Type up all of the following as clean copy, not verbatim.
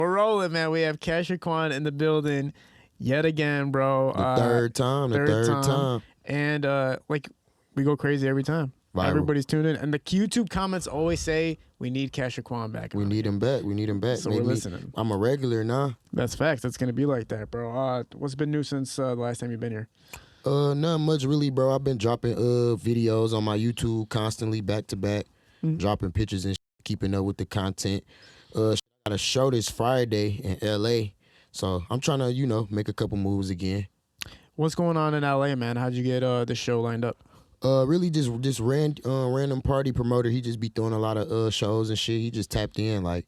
We're rolling, man. We have Kasher Quon in the building yet again, bro. The third time. And like we go crazy every time. Viral. Everybody's tuning in. And the YouTube comments always say we need Kasher Quon back. We need him back. We need him back. So Maybe we're listening. I'm a regular now. That's facts. That's gonna be like that, bro. What's been new since the last time you've been here? Not much really, bro. I've been dropping videos on my YouTube constantly, back to back, dropping pictures and keeping up with the content. I got a show this Friday in LA, so I'm trying to make a couple moves again. What's going on in LA, man? How'd you get the show lined up? Really just random party promoter. He just be throwing a lot of shows and shit. He just tapped in like,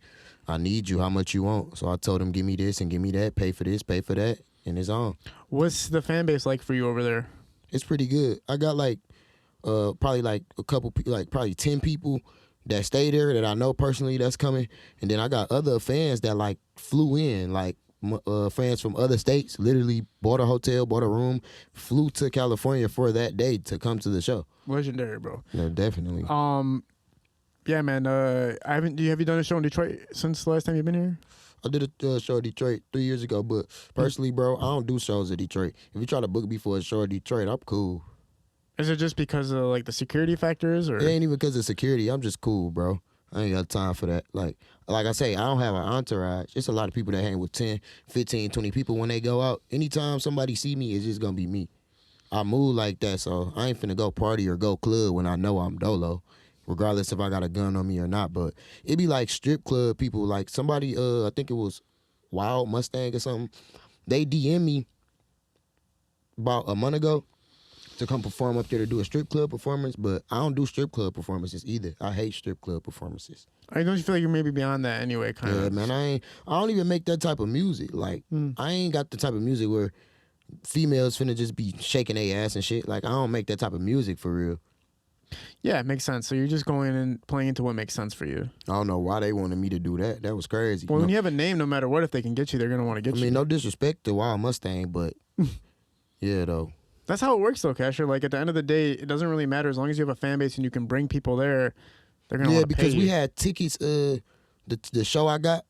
I need you. How much you want? So I told him, give me this and give me that. Pay for this, pay for that, and it's on. What's the fan base like for you over there? It's pretty good. I got like probably like a couple, like probably 10 people that stay there that I know personally that's coming, and then I got other fans that like flew in, like fans from other states, literally bought a hotel, bought a room, flew to California for that day to come to the show. Legendary, bro. Yeah, definitely. Yeah, man. Have you done a show in Detroit since the last time you've been here? I did a show in Detroit 3 years ago, but personally, bro, I don't do shows in Detroit. If you try to book me for a show in Detroit, I'm cool. Is it just because of like the security factors, or it ain't even because of security? I'm just cool, bro. I ain't got time for that. Like I say, I don't have an entourage. It's a lot of people that hang with 10, 15, 20 people when they go out. Anytime somebody see me, it's just gonna be me. I move like that, so I ain't finna go party or go club when I know I'm dolo, regardless if I got a gun on me or not. But it be like strip club people, like somebody, I think it was Wild Mustang or something. They DM me about a month ago to come perform up there to do a strip club performance, but I don't do strip club performances either. I hate strip club performances. I don't you feel like you're maybe beyond that anyway, kind of? Yeah, man, I don't even make that type of music. Like, I ain't got the type of music where females finna just be shaking their ass and shit. Like, I don't make that type of music for real. Yeah, it makes sense. So you're just going and playing into what makes sense for you. I don't know why they wanted me to do that. That was crazy. Well, when you have a name, no matter what, if they can get you, they're gonna want to get you. I mean, no disrespect to Wild Mustang, but yeah, though. That's how it works, though, Kasher. Like, at the end of the day, it doesn't really matter. As long as you have a fan base and you can bring people there, they're going to want to pay you. Yeah, because we had tickets. The show I got,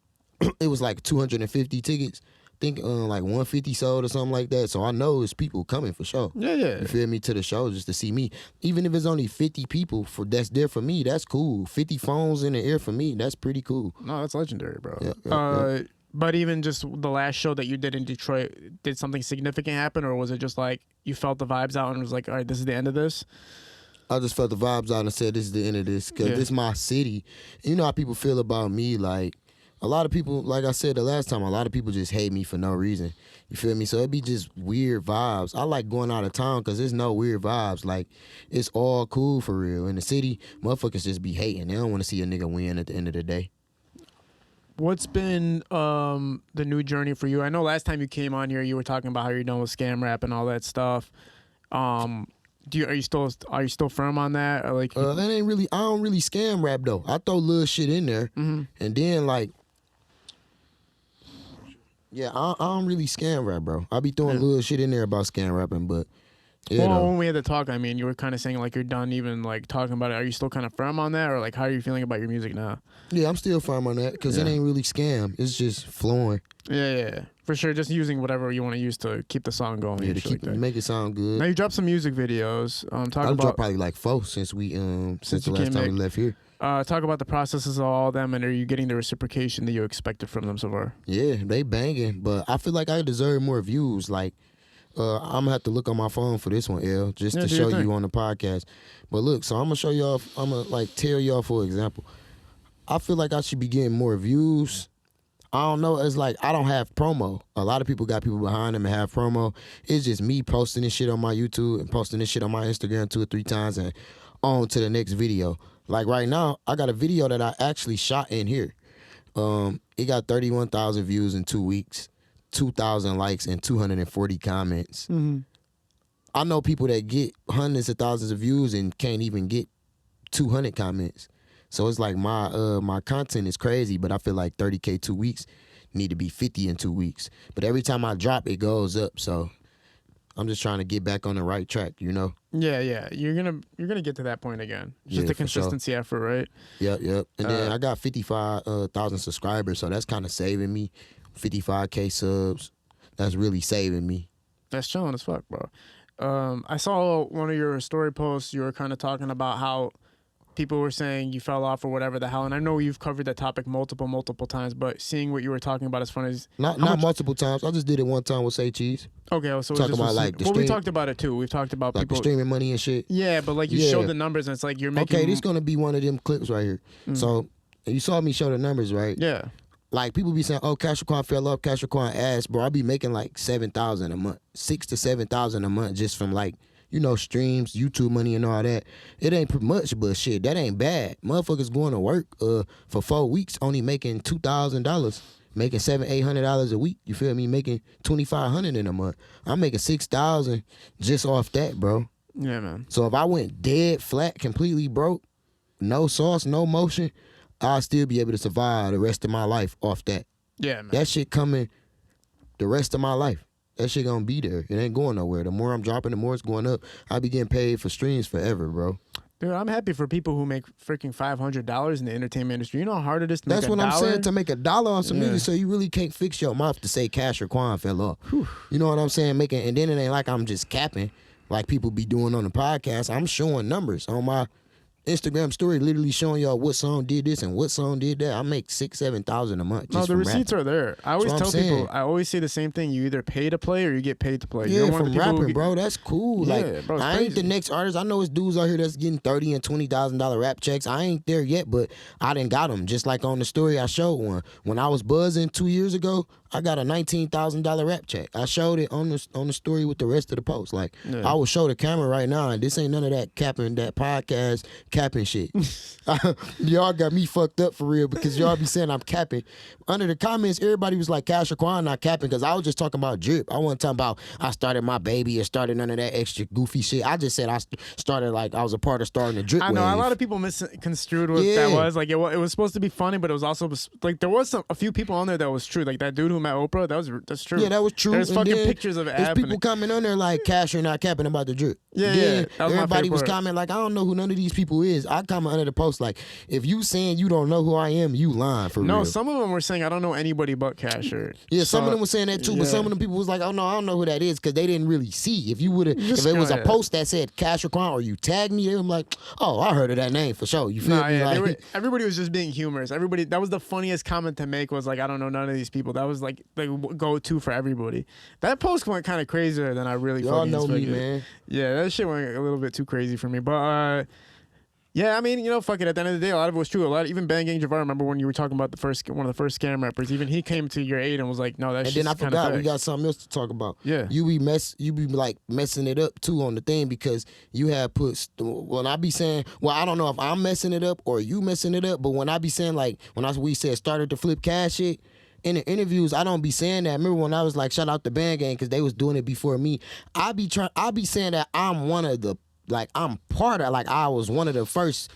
it was like 250 tickets. I think like 150 sold or something like that. So I know it's people coming for sure. Yeah. You feel me? To the show just to see me. Even if it's only 50 people that's there for me, that's cool. 50 phones in the air for me, that's pretty cool. No, that's legendary, bro. Yeah. But even just the last show that you did in Detroit, did something significant happen, or was it just like you felt the vibes out and was like, all right, this is the end of this? I just felt the vibes out and said, this is the end of this, because this is my city. You know how people feel about me. Like, a lot of people, like I said the last time, a lot of people just hate me for no reason. You feel me? So it'd be just weird vibes. I like going out of town because there's no weird vibes. Like, it's all cool for real. In the city, motherfuckers just be hating. They don't want to see a nigga win at the end of the day. What's been the new journey for you? I know last time you came on here, you were talking about how you're done with scam rap and all that stuff. Are you still firm on that? Or like, that ain't really. I don't really scam rap though. I throw little shit in there, and then like, yeah, I don't really scam rap, bro. I be throwing little shit in there about scam rapping, but. Yeah, well, when we had the talk, I mean, you were kind of saying like you're done even like talking about it. Are you still kind of firm on that, or like how are you feeling about your music now? Yeah, I'm still firm on that because it ain't really scam. It's just flowing. Yeah, for sure. Just using whatever you want to use to keep the song going. Yeah, to make it sound good. Now you dropped some music videos. I've dropped probably like 4 since the last time we left here. Talk about the processes of all of them, and are you getting the reciprocation that you expected from them so far? Yeah, they banging, but I feel like I deserve more views. Like. I'm gonna have to look on my phone for this one, L, just to show you on the podcast. But look, so I'm gonna show y'all. I'm gonna like tell y'all for example. I feel like I should be getting more views. I don't know. It's like I don't have promo. A lot of people got people behind them and have promo. It's just me posting this shit on my YouTube and posting this shit on my Instagram 2 or 3 times and on to the next video. Like right now, I got a video that I actually shot in here. It got 31,000 views in 2 weeks. 2,000 likes and 240 comments. I know people that get hundreds of thousands of views and can't even get 200 comments. So it's like my content is crazy, but I feel like 30K 2 weeks need to be 50 in 2 weeks. But every time I drop, it goes up. So I'm just trying to get back on the right track, you know? Yeah. You're gonna get to that point again. Just a consistency effort, right? Yep. And then I got 55,000 subscribers, so that's kind of saving me. 55K subs. That's really saving me. That's chilling as fuck, bro. I saw one of your story posts. You were kind of talking about how people were saying you fell off or whatever the hell. And I know you've covered that topic multiple times, but seeing what you were talking about is funny. Not multiple times. I just did it one time with Say Cheese. Okay, so talking about like the stream, we talked about it too. We've talked about like people the streaming money and shit. Yeah, but like you showed the numbers and it's like you're making. Okay, this gonna be one of them clips right here. So you saw me show the numbers, right? Yeah. Like people be saying, "Oh, Kasher Quon fell off. Kasher Quon ass, bro." I be making like 7,000 a month, 6,000 to 7,000 a month just from like, you know, streams, YouTube money and all that. It ain't much, but shit, that ain't bad. Motherfuckers going to work for 4 weeks only making $2,000, making $700-800 a week. You feel me? Making $2,500 in a month. I'm making 6,000 just off that, bro. Yeah, man. So if I went dead flat, completely broke, no sauce, no motion, I'll still be able to survive the rest of my life off that. Yeah, man. That shit coming the rest of my life. That shit gonna be there. It ain't going nowhere. The more I'm dropping, the more it's going up. I be getting paid for streams forever, bro. Dude, I'm happy for people who make freaking $500 in the entertainment industry. You know how hard it is to make That's what $1? I'm saying, to make $1 on some music, so you really can't fix your mouth to say Kasher Quon fell off. Whew. You know what I'm saying? And then it ain't like I'm just capping like people be doing on the podcast. I'm showing numbers on my Instagram story, literally showing y'all what song did this and what song did that. I make 6,000-7,000 a month. No, the receipts are there. I always tell people, I always say the same thing. You either pay to play or you get paid to play. Yeah, from rapping, bro. That's cool. Yeah, like, bro, I ain't the next artist. I know it's dudes out here that's getting $30,000 and $20,000 rap checks. I ain't there yet, but I done got them. Just like on the story, I showed one. When I was buzzing 2 years ago, I got a $19,000 rap check. I showed it on the story with the rest of the posts. Like, I will show the camera right now, and this ain't none of that capping, that podcast capping shit. Y'all got me fucked up for real because y'all be saying I'm capping. Under the comments, everybody was like, Kasher Quon not capping, because I was just talking about drip. I wasn't talking about I started my baby or started none of that extra goofy shit. I just said I started, like, I was a part of starting the drip I know wave. a lot of people misconstrued what that was. Like, it was supposed to be funny, but it was also like there was a few people on there that was true. Like that dude who met Oprah, that's true. Yeah, that was true. There's and fucking pictures of it there's happening. people coming on there like Kasher not capping about the drip. Yeah. Everybody was commenting like, I don't know who none of these people is. I comment under the post like, if you saying you don't know who I am, you lying for real. No, some of them were saying I don't know anybody but Kasher. Yeah, some of them were saying that too, but some of them people was like, oh no, I don't know who that is, because they didn't really see. If it was a post that said Kasher Quon or you tagged me, they were like, oh, I heard of that name for sure. You feel me? Like, everybody was just being humorous. Everybody, that was the funniest comment to make, was like, I don't know none of these people. That was like the go-to for everybody. That post went kind of crazier than I really y'all fucking expected. Me, man. Yeah, that shit went a little bit too crazy for me. But yeah, I mean, you know, fuck it. At the end of the day, a lot of it was true. Even Bang Gang Javar, remember when you were talking about one of the first scam rappers, even he came to your aid and was like, no, that's and then I forgot, we got something else to talk about. Yeah. You be like messing it up too on the thing, because you have put, when I be saying, well, I don't know if I'm messing it up or you messing it up, but when I be saying, like, we said started to flip cash shit, in the interviews, I don't be saying that. Remember when I was like, shout out to Bang Gang, because they was doing it before me. I be saying that I'm one of the, like, I'm part of, like, I was one of the first,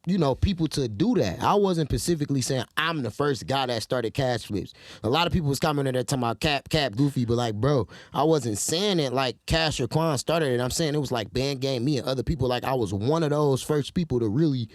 you know, people to do that. I wasn't specifically saying I'm the first guy that started cash flips. A lot of people was commenting there talking about cap, goofy, but like, bro, I wasn't saying it like Kasher Quon started it. I'm saying it was like Bang Gang, me and other people. Like, I was one of those first people to really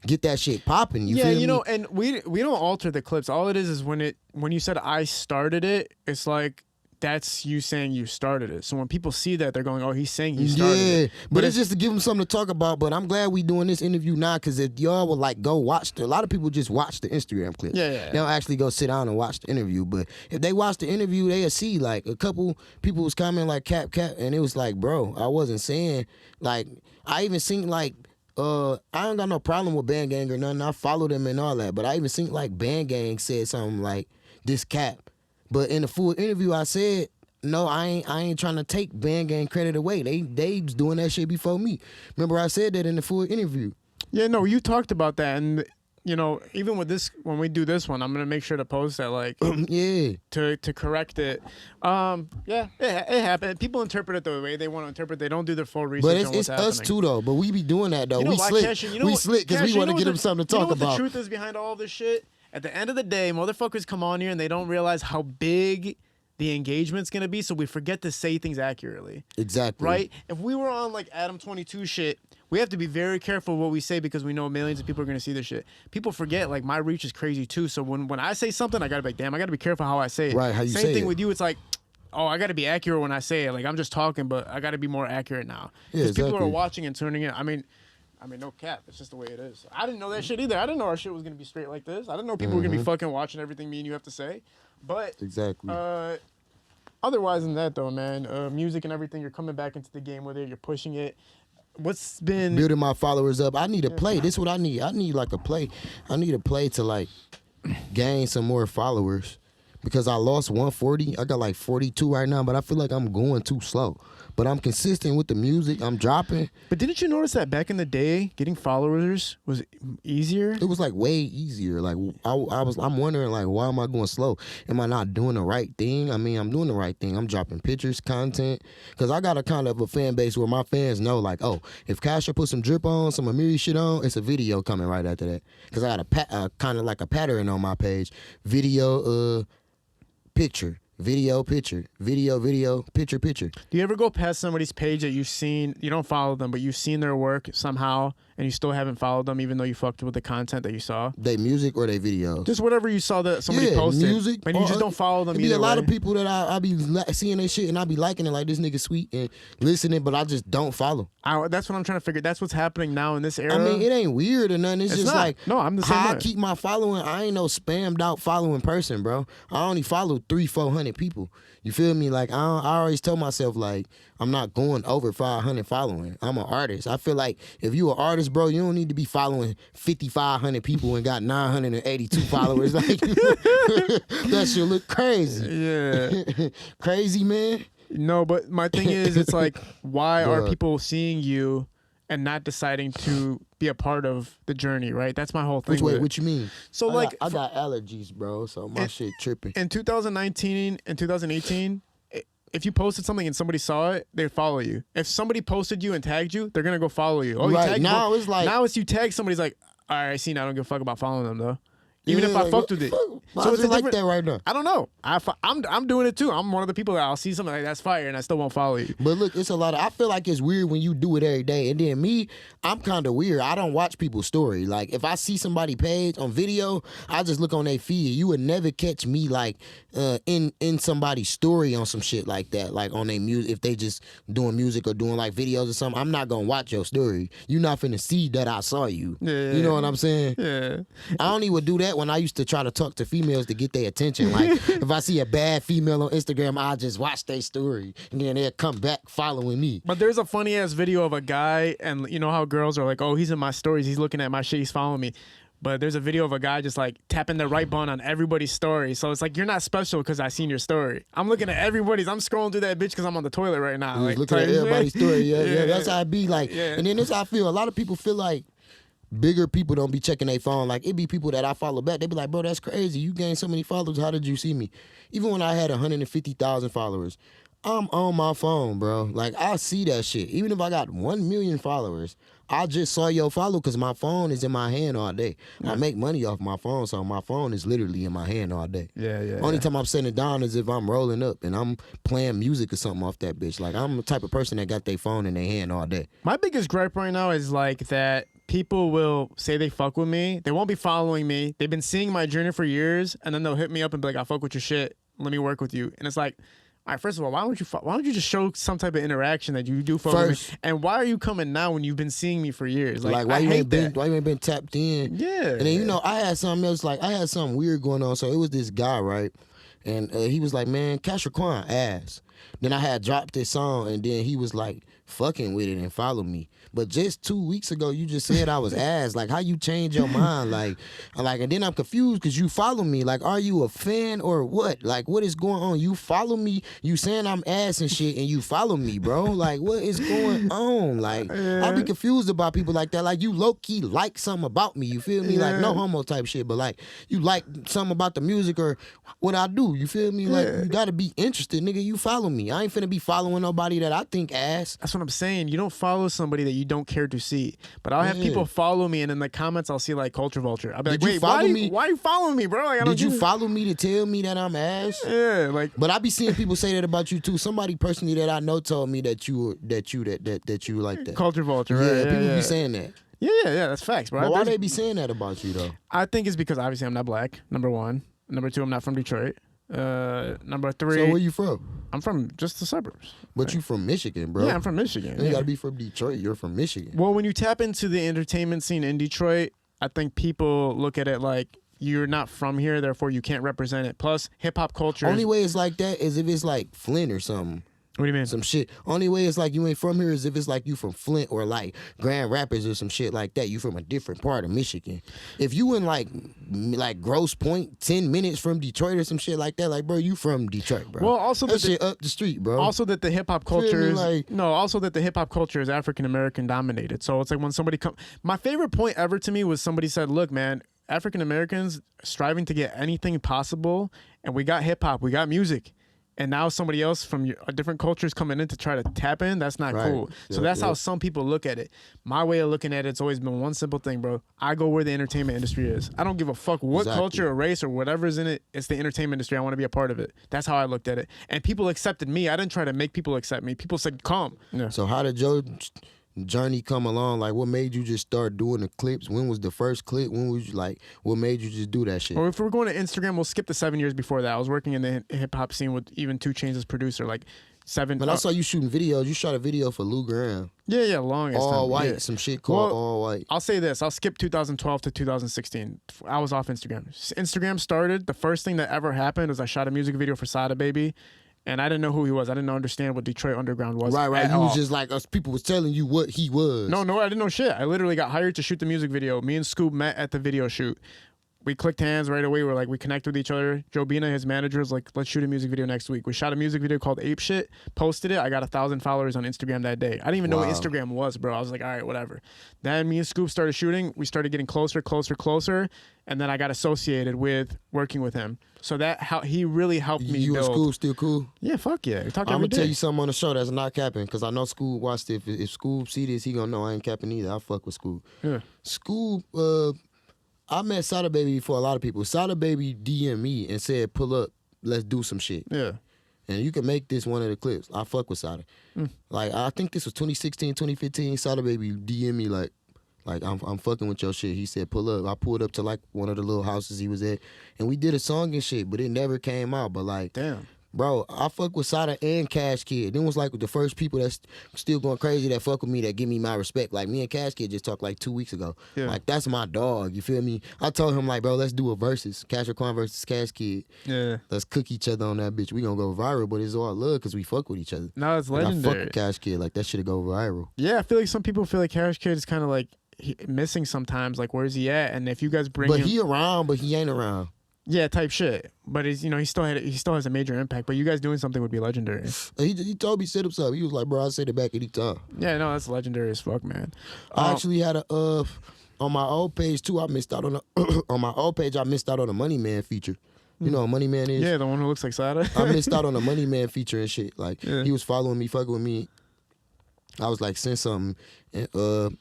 get that shit popping. You feel me? know, and we don't alter the clips. All it is when you said I started it, it's like that's you saying you started it. So when people see that, they're going, oh, he's saying he started it. But it's just to give them something to talk about. But I'm glad we doing this interview now, because if y'all would like go watch a lot of people just watch the Instagram clips. Yeah. They don't actually go sit down and watch the interview. But if they watch the interview, they'll see like a couple people was commenting like cap, and it was like, bro, I wasn't saying, like, I even seen like, I ain't got no problem with Bang Gang or nothing. I follow them and all that. But I even seen like Bang Gang said something like this cap. But in the full interview, I said, no, I ain't trying to take Bang Gang credit away. They was doing that shit before me. Remember I said that in the full interview. Yeah, no, you talked about that, and you know, even with this, when we do this one, I'm gonna make sure to post that, like, to correct it. Yeah, it happened. People interpret it the way they want to interpret. They don't do their full research. But on what's happening. us too, though. But we be doing that though. You know we why, slick. Kasher, We slick because we want to get them something to talk about. You know what the truth is behind all this shit? At the end of the day, motherfuckers come on here and they don't realize how big the engagement's gonna be, so we forget to say things accurately. Exactly. Right? If we were on like Adam 22 shit, we have to be very careful what we say because we know millions of people are gonna see this shit. People forget like my reach is crazy too. So when I say something, I gotta be like, damn, I gotta be careful how I say it. Right, how you Same say thing it. with you. It's like, oh, I gotta be accurate when I say it. Like I'm just talking, but I gotta be more accurate now. Yeah, Because people are exactly. watching and tuning in. I mean, no cap. It's just the way it is. I didn't know that shit either. I didn't know our shit was gonna be straight like this. I didn't know people were gonna be fucking watching everything me and you have to say. But Exactly. Otherwise than that, though, man, music and everything, you're coming back into the game with it. You're pushing it. What's been Building my followers up. I need a play. This is what I need. I need like a play. I need a play to like gain some more followers because I lost 140. I got like 42 right now, but I feel like I'm going too slow. But I'm consistent with the music. I'm dropping. But didn't you notice that back in the day, getting followers was easier? It was like way easier. Like I'm wondering like, why am I going slow? Am I not doing the right thing? I mean, I'm doing the right thing. I'm dropping pictures, content, because I got a kind of a fan base where my fans know like, oh, if Kasher put some drip on, some Amiri shit on, it's a video coming right after that. Because I got a kind of like a pattern on my page, video, picture. Video, picture, video, picture. Do you ever go past somebody's page that you've seen, you don't follow them, but you've seen their work somehow, and you still haven't followed them even though you fucked with the content that you saw? They music or they videos? Just whatever you saw that somebody posted. Music. And you just don't follow them either Be a lot way. of people that I be seeing their shit and I be liking it like this nigga sweet and listening, but I just don't follow. That's what I'm trying to figure. That's what's happening now in this era. I mean, it ain't weird or nothing. It's just not. like, No, I'm the same how I way. keep my following. I ain't no spammed out following person, bro. I only follow 300-400 people. You feel me? Like, I always tell myself, like, I'm not going over 500 following. I'm an artist. I feel like if you an artist, bro, you don't need to be following 5,500 people and got 982 followers. Like, that shit look crazy. Yeah. Crazy, man. No, but my thing is, it's like, why are Bruh. people seeing you and not deciding to be a part of the journey, right? That's my whole thing. Which way? with it. What you mean? So, I got allergies, bro, so my shit tripping. In 2019 and 2018, if you posted something and somebody saw it, they'd follow you. If somebody posted you and tagged you, they're gonna go follow you. Oh, you Right, tagged now me? it's like- now it's you tag somebody's like, all right, I see now. I don't give a fuck about following them though. Even Yeah, if I like, fucked what with the it. fuck? Why So is it's it a like different- that right now? I don't know. I'm doing it too. I'm one of the people that I'll see something like that's fire and I still won't follow you. But look, it's a lot of, I feel like it's weird when you do it every day. And then me, I'm kind of weird. I don't watch people's story. Like, if I see somebody page on video, I just look on their feed. You would never catch me, like, in somebody's story on some shit like that. Like, on their music, if they just doing music or doing, like, videos or something, I'm not going to watch your story. You're not finna see that I saw you. Yeah. You know what I'm saying? Yeah. I only would do that when I used to try to talk to females to get their attention. Like, if I see a bad female on Instagram, I'll just watch their story. And then they'll come back following me. But there's a funny ass video of a guy, and you know how girls are like, oh, he's in my stories, he's looking at my shit, he's following me. But there's a video of a guy just like tapping the right button on everybody's story. So it's like, you're not special because I seen your story. I'm looking at everybody's. I'm scrolling through that bitch because I'm on the toilet right now. Like, Like, looking at everybody's story. Yeah. That's how I be like. Yeah. And then this how I feel. A lot of people feel like bigger people don't be checking their phone. Like, it be people that I follow back. They be like, bro, that's crazy. You gained so many followers. How did you see me? Even when I had 150,000 followers, I'm on my phone, bro. Like, I see that shit. Even if I got 1 million followers, I just saw your follow because my phone is in my hand all day. I make money off my phone, so my phone is literally in my hand all day. Yeah. Only time I'm setting it down is if I'm rolling up and I'm playing music or something off that bitch. Like, I'm the type of person that got their phone in their hand all day. My biggest gripe right now is like that people will say they fuck with me. They won't be following me. They've been seeing my journey for years, and then they'll hit me up and be like, I fuck with your shit. Let me work with you. And it's like, all right, first of all, why don't you just show some type of interaction that you do fuck with me? And why are you coming now when you've been seeing me for years? Like why I you hate ain't been that. why you ain't been tapped in? Yeah. And then, you know, I had something else, like I had something weird going on. So it was this guy, right? And he was like, man, Kasher Quon ass. Then I had dropped this song, and then he was like fucking with it and followed me. But just 2 weeks ago, you just said I was ass. Like, how you change your mind? Like, and then I'm confused because you follow me. Like, are you a fan or what? Like, what is going on? You follow me. You saying I'm ass and shit, and you follow me, bro. Like, what is going on? Like, I be confused about people like that. Like, you low-key like something about me. You feel me? Like, no homo type shit, but like, you like something about the music or what I do. You feel me? Like, you gotta be interested, nigga. You follow follow me. I ain't finna be following nobody that I think ass. That's what I'm saying. You don't follow somebody that you don't care to see. But I'll have people follow me, and in the comments, I'll see like Culture Vulture. I'll be like, wait, why are you following me, bro? Like, Did you follow me to tell me that I'm ass? Yeah, like. But I be seeing people say that about you too. Somebody personally that I know told me that you like that. Culture Vulture, right? Yeah, people be saying that. Yeah, that's facts, bro. But why they be saying that about you though? I think it's because obviously I'm not black, number one. Number two, I'm not from Detroit. Number three. So where you from? I'm from just the suburbs. But you from Michigan, bro. Yeah, I'm from Michigan. You gotta be from Detroit. You're from Michigan. Well, when you tap into the entertainment scene in Detroit, I think people look at it like you're not from here, therefore you can't represent it. Plus, hip hop culture. Only way it's like that is if it's like Flint or something. What do you mean? Some shit. Only way it's like you ain't from here is if it's like you from Flint or like Grand Rapids or some shit like that. You from a different part of Michigan. If you in like Grosse Pointe, 10 minutes from Detroit or some shit like that, like bro, you from Detroit, bro. Well, also that shit up the street, bro. Also that the hip hop culture is like, also that the hip hop culture is African American dominated. So it's like when somebody my favorite point ever to me was somebody said, "Look, man, African Americans striving to get anything possible, and we got hip hop, we got music." And now somebody else from a different culture is coming in to try to tap in. That's not cool. So that's how some people look at it. My way of looking at it's always been one simple thing, bro. I go where the entertainment industry is. I don't give a fuck what culture or race or whatever's in it. It's the entertainment industry. I want to be a part of it. That's how I looked at it. And people accepted me. I didn't try to make people accept me. People said, come. Yeah. So how did your journey come along? Like, what made you just start doing the clips? When was the first clip? When was you like, what made you just do that shit? Well, if we're going to Instagram, we'll skip the 7 years before that. I was working in the hip hop scene with even 2 Chainz as producer, like 7. But I saw you shooting videos. You shot a video for Lou Graham. Yeah, long as All time. white, some shit called All White. I'll say this. I'll skip 2012 to 2016. I was off Instagram. Instagram started. The first thing that ever happened was I shot a music video for Sada Baby. And I didn't know who he was. I didn't understand what Detroit Underground was. Right. You was just like us. People was telling you what he was. No, I didn't know shit. I literally got hired to shoot the music video. Me and Scoop met at the video shoot. We clicked hands right away. We're like, we connected with each other. Joe Bina, his manager, was like, let's shoot a music video next week. We shot a music video called Ape Shit, posted it. I got 1,000 followers on Instagram that day. I didn't even know what Instagram was, bro. I was like, all right, whatever. Then me and Scoop started shooting. We started getting closer. And then I got associated with working with him. So he really helped me build. You and Scoop still cool? Yeah, fuck yeah. I'm going to tell you something on the show that's not capping, because I know Scoop watched it. If Scoop see this, he going to know I ain't capping either. I fuck with Scoop. Yeah. Scoop, I met Sada Baby before a lot of people. Sada Baby DM'd me and said, pull up, let's do some shit. Yeah. And you can make this one of the clips. I fuck with Sada. Like, I think this was 2016, 2015. Sada Baby DM'd me like I'm fucking with your shit. He said, pull up. I pulled up to like one of the little houses he was at. And we did a song and shit, but it never came out. But like, damn. Bro, I fuck with Sada and Cash Kid. Them was like the first people that's still going crazy that fuck with me, that give me my respect. Like, me and Cash Kid just talked like 2 weeks ago. Yeah. Like, that's my dog, you feel me? I told him, like, bro, let's do a versus. Kasher Quon versus Cash Kid. Yeah. Let's cook each other on that bitch. We gonna go viral, but it's all love because we fuck with each other. No, it's legendary. I fuck with Cash Kid. Like, that shit'll go viral. Yeah, I feel like some people feel like Cash Kid is kind of like missing sometimes. Like, where's he at? And if you guys bring him... But he around, but he ain't around. Yeah, type shit. But he's, he still has a major impact. But you guys doing something would be legendary. He told me set himself. He was like, bro, I'll say it back anytime. Yeah, no, that's legendary as fuck, man. I actually had on my old page too. I missed out on on my old page. I missed out on the Money Man feature. You know what Money Man is? Yeah, the one who looks like Sada. I missed out on the Money Man feature and shit. Like he was following me, fucking with me. I was like, send something. And,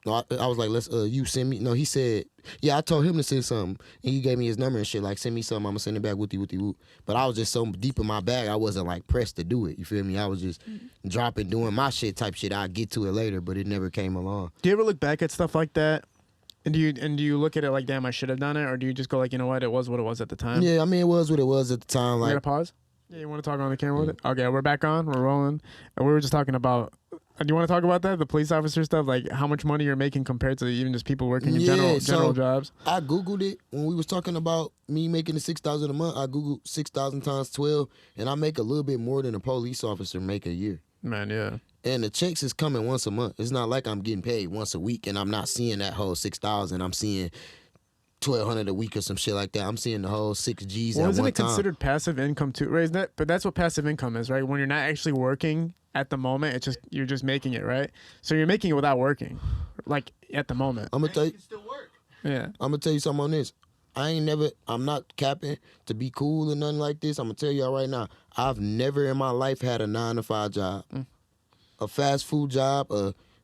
I was like, let's you send me. No, he said, yeah, I told him to send something, and he gave me his number and shit. Like, send me something, I'm gonna send it back. Whoopty whoop. But I was just so deep in my bag, I wasn't like pressed to do it. You feel me? I was just dropping, doing my shit type shit. I'll get to it later, but it never came along. Do you ever look back at stuff like that? And do you look at it like, damn, I should have done it, or do you just go like, you know what, it was at the time? Yeah, I mean, it was what it was at the time. Like, you gotta pause. Yeah, you want to talk on the camera with it? Okay, we're back on. We're rolling, and we were just talking about. Do you want to talk about that? The police officer stuff, like how much money you're making compared to even just people working in general jobs. I Googled it when we was talking about me making the $6,000 a month. I Googled 6,000 times 12, and I make a little bit more than a police officer make a year. Man, yeah. And the checks is coming once a month. It's not like I'm getting paid once a week, and I'm not seeing that whole 6,000. I'm seeing 1,200 a week or some shit like that. I'm seeing the whole 6 G's at one time. Isn't it considered passive income too? Right? But that's what passive income is, right? When you're not actually working at the moment, it's just you're just making it, right? So you're making it without working, like at the moment. I'm gonna tell you. Still work. Yeah. I'm gonna tell you something on this. I'm not capping to be cool or nothing like this. I'm gonna tell y'all right now, I've never in my life had a 9-to-5 job, a fast food job,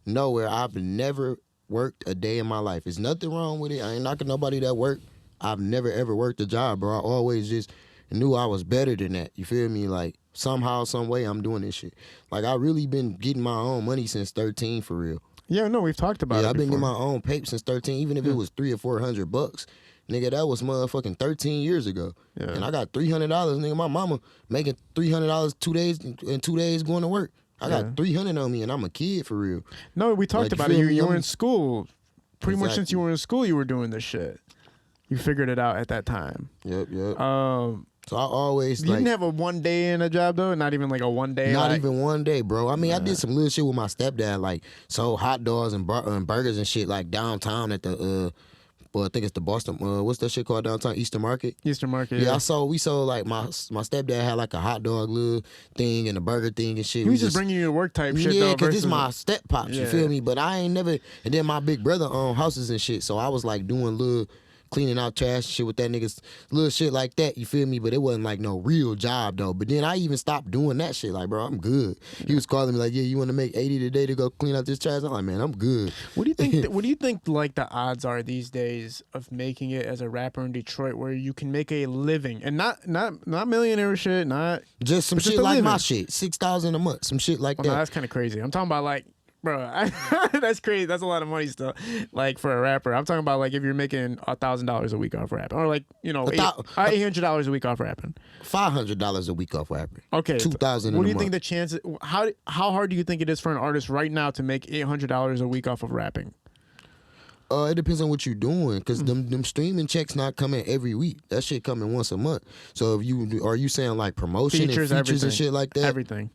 nowhere. I've never worked a day in my life. There's nothing wrong with it. I ain't knocking nobody that work. I've never ever worked a job, bro. I always just knew I was better than that. You feel me? Like somehow, some way, I'm doing this shit. Like I really been getting my own money since 13 for real. Yeah, no, we've talked about it. Yeah, I've been before. getting my own paper since 13, even if it was $300 or $400. Nigga, that was motherfucking 13 years ago. Yeah. And I got $300, nigga. My mama making $300 2 days going to work. I got $300 on me, and I'm a kid for real. No, we talked about it. You were in school. Pretty much since you were in school, you were doing this shit. You figured it out at that time. Yep. So I always you didn't have a 1 day in a job though, not even like a 1 day. Not even 1 day, bro. I mean, I did some little shit with my stepdad, like sold hot dogs and burgers and shit, like downtown at the well, I think it's the Boston. What's that shit called downtown? Eastern Market. Eastern Market. Yeah, we sold like my stepdad had like a hot dog little thing and a burger thing and shit. He was just bringing you to work type shit. Yeah, because this my step pops. You feel me? But I ain't never. And then my big brother owned houses and shit, so I was like doing little cleaning out trash and shit with that niggas, little shit like that, you feel me? But it wasn't like no real job though. But then I even stopped doing that shit. Like, bro, I'm good. He was calling me like, yeah, you want to make 80 today to go clean out this trash? I'm like, man, I'm good. What do you think? What do you think? Like the odds are these days of making it as a rapper in Detroit, where you can make a living and not millionaire shit, not just some shit like my shit, $6,000 a month, some shit like that. No, that's kind of crazy. I'm talking about like. Bro, that's crazy. That's a lot of money still. Like for a rapper, I'm talking about like if you're making $1,000 a week off rapping, or like $800 a week off rapping, $500 a week off rapping. Okay, $2,000. What do you think the chances? How hard do you think it is for an artist right now to make $800 a week off of rapping? It depends on what you're doing, cause them streaming checks not coming every week. That shit coming once a month. So if are you saying like promotion features and shit like that? Everything.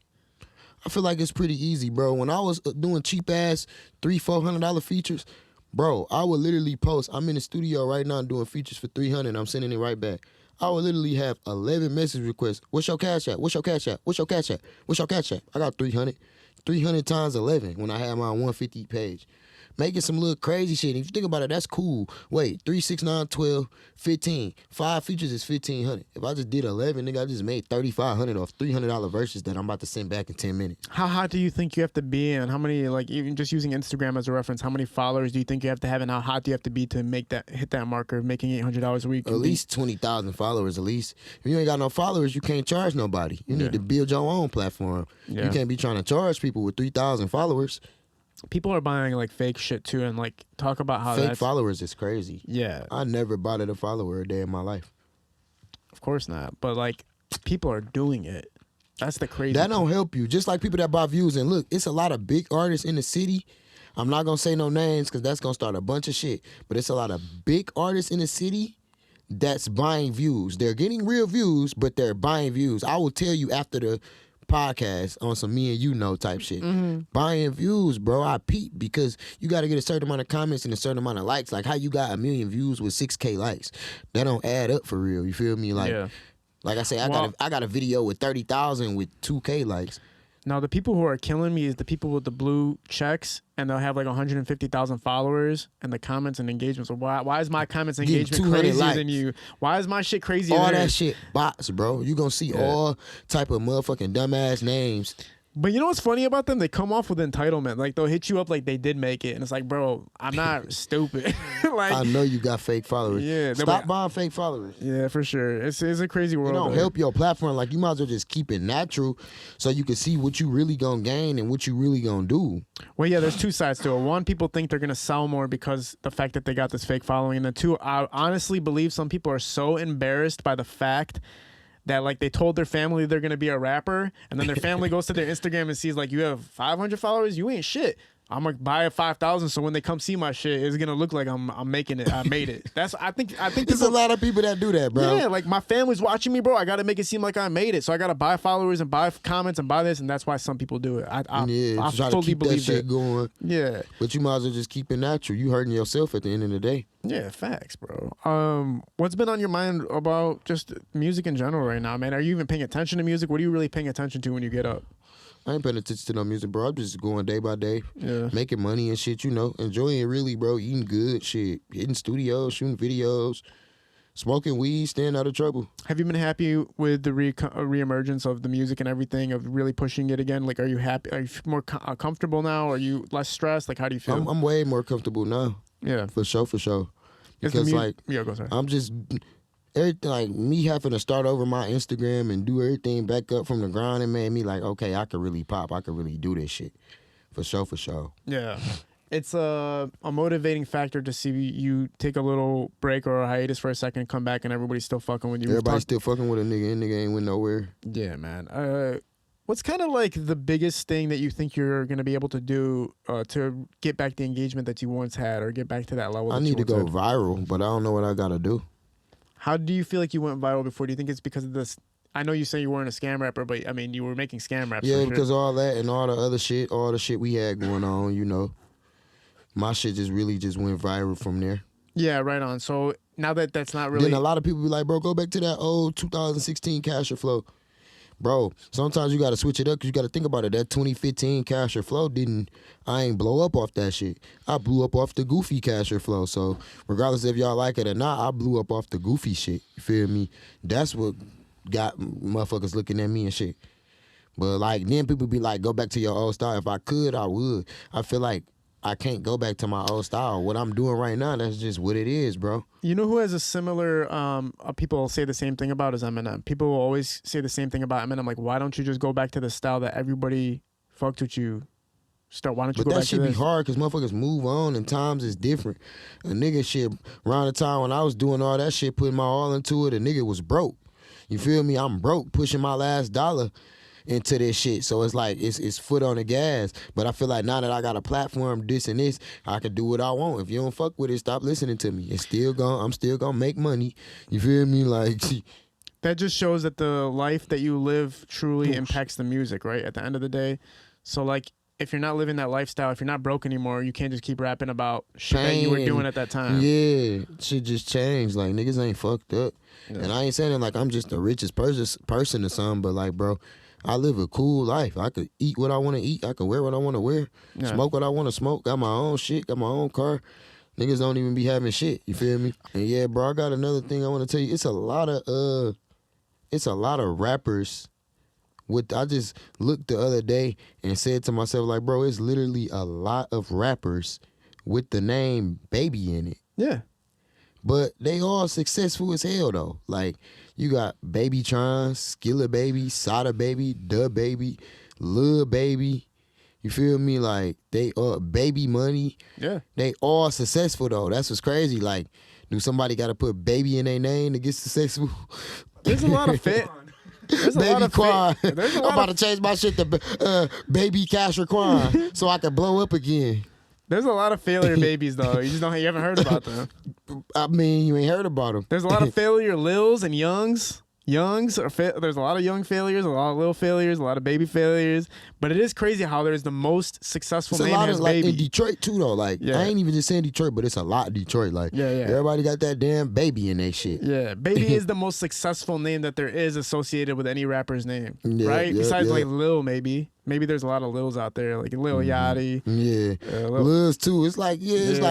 I feel like it's pretty easy, bro. When I was doing cheap ass $300-$400 features, bro, I would literally post. I'm in the studio right now doing features for $300. I'm sending it right back. I would literally have 11 message requests. What's your cash app? What's your cash app? What's your cash app? What's your cash app? I got 300. 300 times 11 when I had my 150 page. Making some little crazy shit. If you think about it, that's cool. Wait, 3, 6, 9, 12, 15. 5 features is $1,500. If I just did 11, nigga, I just made $3,500 off $300 verses that I'm about to send back in 10 minutes. How hot do you think you have to be, and how many, like even just using Instagram as a reference, how many followers do you think you have to have, and how hot do you have to be to hit that marker of making $800 a week? At least 20,000 followers. At least if you ain't got no followers, you can't charge nobody. You need to build your own platform. You can't be trying to charge people with 3,000 followers. People are buying like fake shit too, and like talk about how fake followers is crazy. Yeah, I never bought a follower a day in my life. Of course not, but like people are doing it. That's the crazy. That don't help you. Just like people that buy views. And look, it's a lot of big artists in the city. I'm not gonna say no names because that's gonna start a bunch of shit. But it's a lot of big artists in the city that's buying views. They're getting real views, but they're buying views. I will tell you after the podcast on some me and you know type shit. Buying views, bro. I peep because you got to get a certain amount of comments and a certain amount of likes. Like how you got 1 million views with 6K likes. That don't add up for real. You feel me? Like I say, I got a video with 30,000 with 2K likes. Now the people who are killing me is the people with the blue checks, and they'll have like 150,000 followers, and the comments and engagements. So why is my comments and engagement crazier than you? Why is my shit crazier? All that shit bots, bro. You gonna see all type of motherfucking dumbass names. But you know what's funny about them? They come off with entitlement. Like they'll hit you up like they did make it, and it's like, bro, I'm not stupid. Like I know you got fake followers. Yeah, stop buying fake followers. Yeah, for sure. It's a crazy world. It don't help your platform. Like you might as well just keep it natural, so you can see what you really gonna gain and what you really gonna do. Well, yeah, there's two sides to it. One, people think they're gonna sell more because the fact that they got this fake following, and then two, I honestly believe some people are so embarrassed by the fact that like they told their family they're gonna be a rapper, and then their family goes to their Instagram and sees like you have 500 followers, you ain't shit. I'm gonna buy a 5,000, so when they come see my shit, it's gonna look like I'm making it. I made it. I think there's a lot of people that do that, bro. Yeah, like my family's watching me, bro. I gotta make it seem like I made it, so I gotta buy followers and buy comments and buy this, and that's why some people do it. I totally believe that shit going. Yeah, but you might as well just keep it natural. You hurting yourself at the end of the day. Yeah, facts, bro. What's been on your mind about just music in general right now, man? Are you even paying attention to music? What are you really paying attention to when you get up? I ain't paying attention to no music, bro. I'm just going day by day, making money and shit, you know, enjoying it really, bro. Eating good shit, hitting studios, shooting videos, smoking weed, staying out of trouble. Have you been happy with the re-emergence of the music and everything, of really pushing it again? Like, are you happy? Are you more comfortable now? Are you less stressed? Like, how do you feel? I'm way more comfortable now. Yeah. For sure. Because, go sorry. I'm just, everything, like, me having to start over my Instagram and do everything back up from the ground, it made me like, okay, I could really pop. I could really do this shit. For sure. Yeah. It's a motivating factor to see you take a little break or a hiatus for a second, come back, and everybody's still fucking with you. Everybody's still fucking with a nigga, and nigga ain't went nowhere. Yeah, man. What's kind of like the biggest thing that you think you're going to be able to do to get back the engagement that you once had, or get back to that level? I need to go viral, but I don't know what I got to do. How do you feel like you went viral before? Do you think it's because of this? I know you say you weren't a scam rapper, but I mean, you were making scam raps. Yeah, because all that and all the other shit, all the shit we had going on, you know. My shit just really just went viral from there. Yeah, right on. So now that that's not really... Then a lot of people be like, bro, go back to that old 2016 Kasher flow. Bro, sometimes you got to switch it up because you got to think about it. That 2015 Kasher flow I ain't blow up off that shit. I blew up off the goofy Kasher flow. So regardless if y'all like it or not, I blew up off the goofy shit. You feel me? That's what got motherfuckers looking at me and shit. But like, then people be like, go back to your old style. If I could, I would. I feel like I can't go back to my old style. What I'm doing right now, that's just what it is, bro. You know who has a similar, people say the same thing about is Eminem. People will always say the same thing about Eminem. Like, why don't you just go back to the style that everybody fucked with you? Why don't you go back to this? But that shit be hard because motherfuckers move on and times is different. A nigga shit, around the time when I was doing all that shit, putting my all into it, a nigga was broke. You feel me? I'm broke, pushing my last dollar into this shit. So it's like it's foot on the gas. But I feel like now that I got a platform, this and this, I can do what I want. If you don't fuck with it, stop listening to me. I'm still gonna make money. You feel me? Like, that just shows that the life that you live truly impacts the music, right? At the end of the day. So like, if you're not living that lifestyle, if you're not broke anymore, you can't just keep rapping about shit that you were doing at that time. Yeah, shit just changed. Like, niggas ain't fucked up. Yeah. And I ain't saying like I'm just the richest person or something, but like, bro, I live a cool life. I could eat what I want to eat. I could wear what I want to wear. Yeah. Smoke what I want to smoke. Got my own shit. Got my own car. Niggas don't even be having shit. You feel me? And yeah, bro, I got another thing I want to tell you. It's a lot of rappers. I just looked the other day and said to myself, like, bro, it's literally a lot of rappers with the name Baby in it. Yeah. But they all successful as hell, though. Like, you got Baby Tron, Skilla Baby, Sada Baby, Da Baby, Lil Baby. You feel me? Like, they Baby Money. Yeah. They all successful, though. That's what's crazy. Like, do somebody got to put Baby in their name to get successful? There's a lot of fit. Baby Quon. I'm about to change my shit to Baby Kasher Quon so I can blow up again. There's a lot of failure babies, though. You haven't heard about them. I mean, you ain't heard about them. There's a lot of failure Lils and Youngs. There's a lot of young failures, a lot of little failures, a lot of baby failures. But it is crazy how there's the most successful name as like Baby. In Detroit too, though. Like, yeah. I ain't even just saying Detroit, but it's a lot of Detroit. Like, yeah. Everybody got that damn Baby in their shit. Yeah, Baby is the most successfil name that there is associated with any rapper's name, right? Yeah, besides like Lil, maybe. Maybe there's a lot of Lils out there, like Lil Yachty. Yeah, Lils too. It's like, it's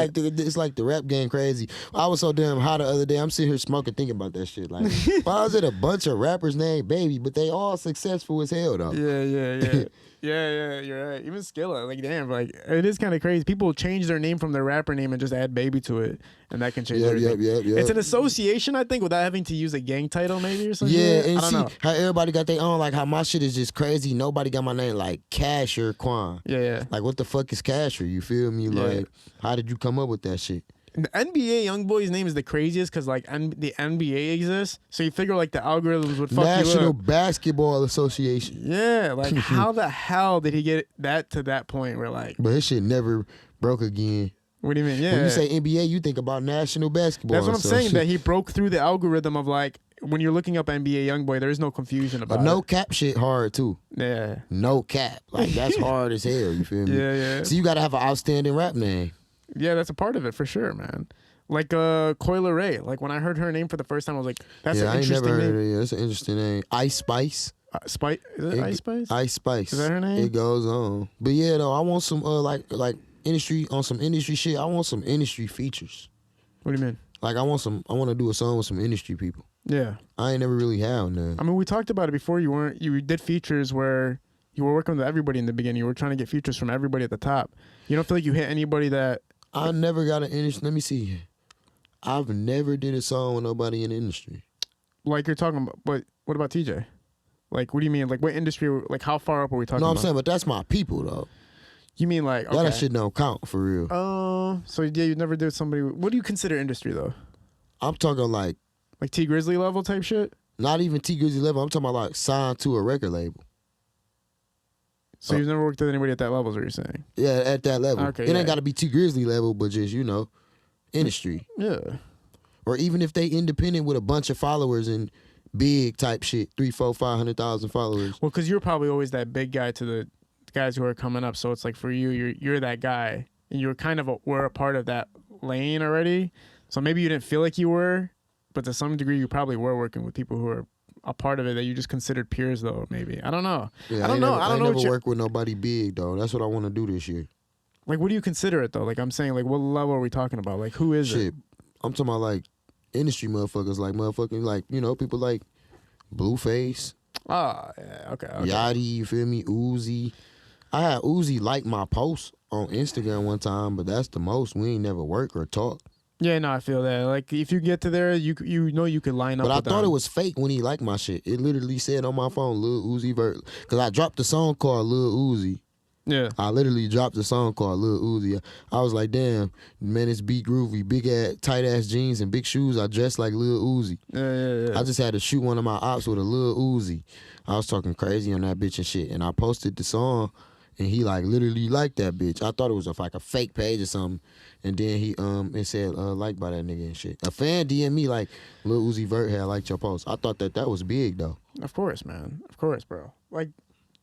like the rap game crazy. I was so damn high the other day. I'm sitting here smoking, thinking about that shit. Like, why is it a bunch of rappers named Baby, but they all successful as hell though? Yeah. Yeah, you're right. Even Skilla, like, damn, like, it is kind of crazy. People change their name from their rapper name and just add Baby to it, and that can change everything. Yeah. It's an association, I think, without having to use a gang title, maybe, or something. Yeah, and see how everybody got their own. Like, how my shit is just crazy. Nobody got my name like Kasher Quon. Yeah. Like, what the fuck is Kasher? You feel me? Like, how did you come up with that shit? The NBA YoungBoy's name is the craziest because, like, the NBA exists. So you figure, like, the algorithms would fuck you up. National Basketball Association. Yeah, like, how the hell did he get that to that point where, like... But his shit never broke again. What do you mean? Yeah. When you say NBA, you think about National Basketball That's what I'm saying, that he broke through the algorithm of, like, when you're looking up NBA YoungBoy, there's no confusion about it. No cap shit hard, too. Yeah. No cap. Like, that's hard as hell, you feel me? Yeah. So you got to have an outstanding rap name. Yeah, that's a part of it for sure, man. Like Coyle Ray. Like, when I heard her name for the first time, I was like, that's an interesting name. Yeah, I ain't never heard of it. Yeah, that's an interesting name. Ice Spice. Is it Ice Spice? Ice Spice. Is that her name? It goes on. But yeah, though, I want some like industry, on some industry shit. I want some industry features. What do you mean? Like I want to do a song with some industry people. Yeah. I ain't never really had none. I mean, we talked about it before. You did features where you were working with everybody in the beginning. You were trying to get features from everybody at the top. You don't feel like you hit anybody that... I never got an industry. Let me see. I've never did a song with nobody in the industry. Like you're talking about, but what about TJ? Like, what do you mean? Like, what industry? Like, how far up are we talking about? No, I'm saying, but that's my people, though. You mean like... Okay. That shit don't count, for real. So yeah, you never did somebody... What do you consider industry, though? I'm talking like... Like T Grizzly level type shit? Not even T Grizzly level. I'm talking about like signed to a record label. So you've never worked with anybody at that level, is what you're saying? Yeah, at that level. Okay, it ain't got to be T Grizzly level, but just, industry. Yeah. Or even if they independent with a bunch of followers and big type shit, 300,000, 400,000, 500,000 followers. Well, because you're probably always that big guy to the guys who are coming up. So it's like for you, you're that guy, and you're kind of were a part of that lane already. So maybe you didn't feel like you were, but to some degree, you probably were working with people who are a part of it that you just considered peers, though. Maybe I don't know. Yeah, I don't know. I never work with nobody big though. That's what I want to do this year. Like, what do you consider it though? Like, I'm saying, like, what level are we talking about? Like, who is it? I'm talking about like industry motherfuckers, like motherfucking, like people like Blueface. Oh, yeah, okay. Yachty, you feel me? Uzi. I had Uzi like my post on Instagram one time, but that's the most. We ain't never work or talk. Yeah, no, I feel that. Like, if you get to there, you know you could line up. But I with thought them. it was fake when he liked my shit. It literally said on my phone, Lil Uzi Vert. Because I dropped a song called Lil Uzi. Yeah. I literally dropped a song called Lil Uzi. I was like, damn, man, it's beat groovy. Big ass, tight ass jeans and big shoes. I dressed like Lil Uzi. Yeah. I just had to shoot one of my ops with a Lil Uzi. I was talking crazy on that bitch and shit. And I posted the song, and he like literally liked that bitch. I thought it was like a fake page or something. And then he it said liked by that nigga and shit. A fan DM me like Lil Uzi Vert had liked your post. I thought that was big though. Of course, man. Of course, bro. Like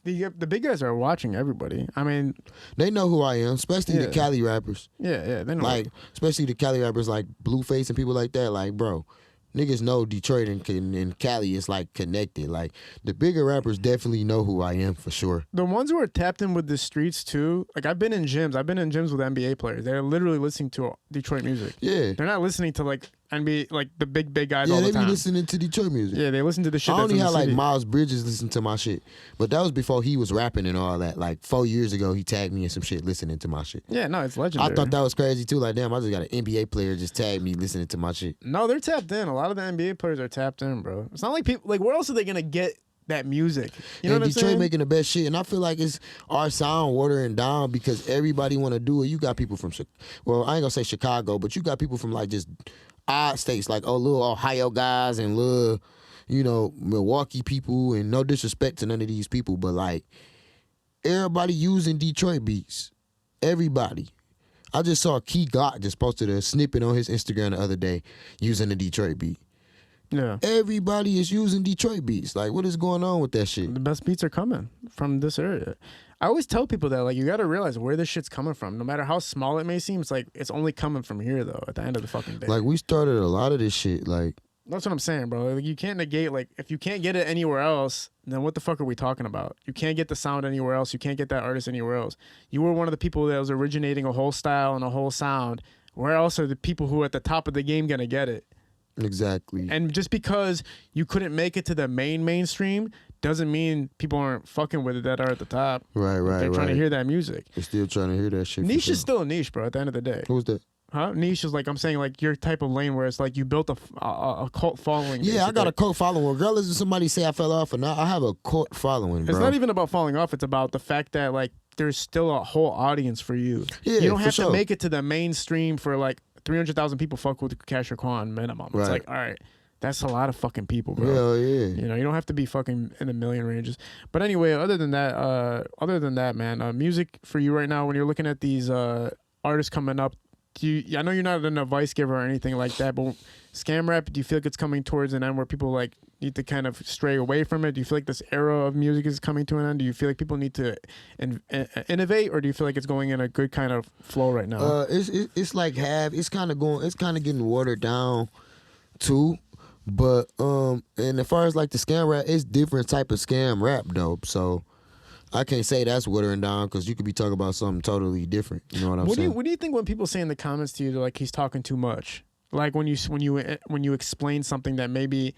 the big guys are watching everybody. I mean, they know who I am, especially the Cali rappers. Yeah, they know. Like especially the Cali rappers like Blueface and people like that. Like, bro, niggas know Detroit and Cali is like connected. Like the bigger rappers definitely know who I am for sure. The ones who are tapped in with the streets too. Like I've been in gyms with NBA players. They're literally listening to Detroit music. Yeah, they're not listening to like NBA, like the big guys all the time. Yeah, they be listening to Detroit music. Yeah, they listen to the shit. I only had like Miles Bridges listen to my shit, but that was before he was rapping and all that. Like 4 years ago, he tagged me in some shit listening to my shit. Yeah, no, it's legendary. I thought that was crazy too. Like, damn, I just got an NBA player just tag me listening to my shit. No, they're tapped in. A lot of the NBA players are tapped in, bro. It's not like people like where else are they gonna get that music? You know what I'm saying? Detroit making the best shit, and I feel like it's our sound watering down because everybody want to do it. You got people from, well, I ain't gonna say Chicago, but you got people from like just odd states, like little Ohio guys and little, Milwaukee people, and no disrespect to none of these people, but like everybody using Detroit beats. Everybody. I just saw Key Glock just posted a snippet on his Instagram the other day using a Detroit beat. Yeah. Everybody is using Detroit beats. Like, what is going on with that shit? The best beats are coming from this area. I always tell people that, like, you got to realize where this shit's coming from. No matter how small it may seem, it's like, it's only coming from here, though, at the end of the fucking day. Like, we started a lot of this shit, like. That's what I'm saying, bro. Like, you can't negate, like, if you can't get it anywhere else, then what the fuck are we talking about? You can't get the sound anywhere else. You can't get that artist anywhere else. You were one of the people that was originating a whole style and a whole sound. Where else are the people who are at the top of the game going to get it? Exactly. And just because you couldn't make it to the mainstream doesn't mean people aren't fucking with it that are at the top. Right. They're trying to hear that music. They're still trying to hear that shit. Niche is still a niche, bro, at the end of the day. Who's that? Huh? Niche is like, I'm saying, like, your type of lane where it's like you built a cult following. Yeah, basically. I got a cult following. Regardless if somebody say I fell off or not, I have a cult following, bro. It's not even about falling off. It's about the fact that, like, there's still a whole audience for you. Yeah, you don't have for to make it to the mainstream for, like, 300,000 people fuck with Kasher Quon minimum. Right. It's like, all right, that's a lot of fucking people, bro. Hell yeah. You know, you don't have to be fucking in the million ranges. But anyway, other than that, man, music for you right now, when you're looking at these artists coming up, I know you're not an advice giver or anything like that, but scam rap, do you feel like it's coming towards an end where people like need to kind of stray away from it? Do you feel like this era of music is coming to an end? Do you feel like people need to innovate, or do you feel like it's going in a good kind of flow right now? It's like it's kind of getting watered down too. But and as far as like the scam rap, it's different type of scam rap though. So I can't say that's watering down because you could be talking about something totally different. You know what I'm saying? What do you think when people say in the comments to you, they're like, he's talking too much? Like when you explain something that maybe